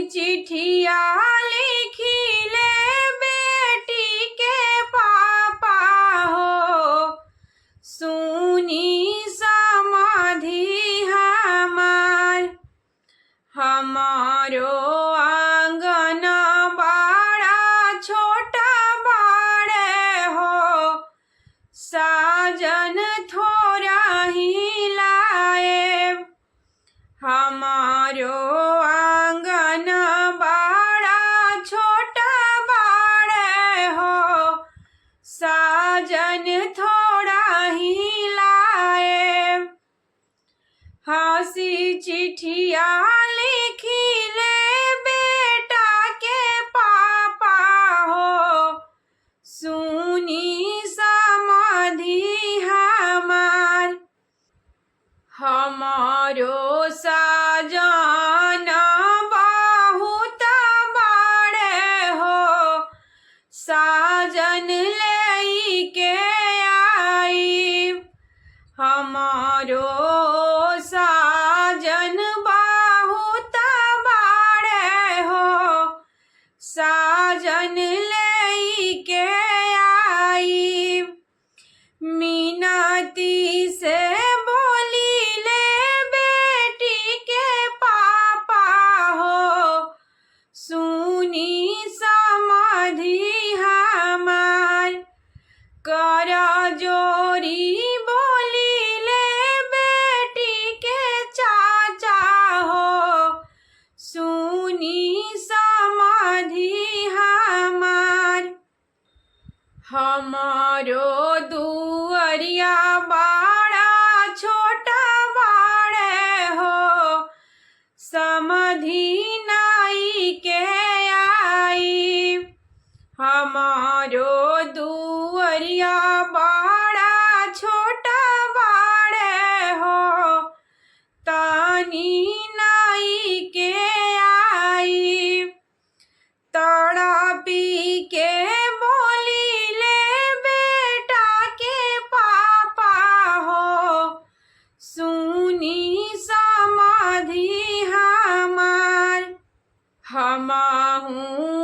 चिट्ठिया लिखी ले बेटी के पापा हो, सुनी समाधि हमार। हमारो आंगन बड़ा छोटा बड़े हो, साजन थोड़ा ही लाए। हमारो आंगन बड़ा छोटा बड़े हो, साजन थोड़ा ही लाए। हंसी चिट्ठिया लिखी ले बेटा के पापा हो, सुनी समाधि हमार। हमारो साजन बहुत बड़े हो, साजन लेके आई। हमारो साजन बहुत बड़े हो, साजन लेके आई। मिनती से बोली ले बेटी के पापा हो, सुनी समाधि हमार। कर जोरी बोली ले बेटी के चाचा हो, सुनी समाधि हमार। हमारो दुअरिया बड़ा छोटा बड़े हो, समाधि नाई के आई। हमारो दुअरिया बड़ा छोटा बड़े हो, तानी नाई के आई। तड़पी के बोली ले बेटा के पापा हो, सुनी समाधि हमार। हमाहू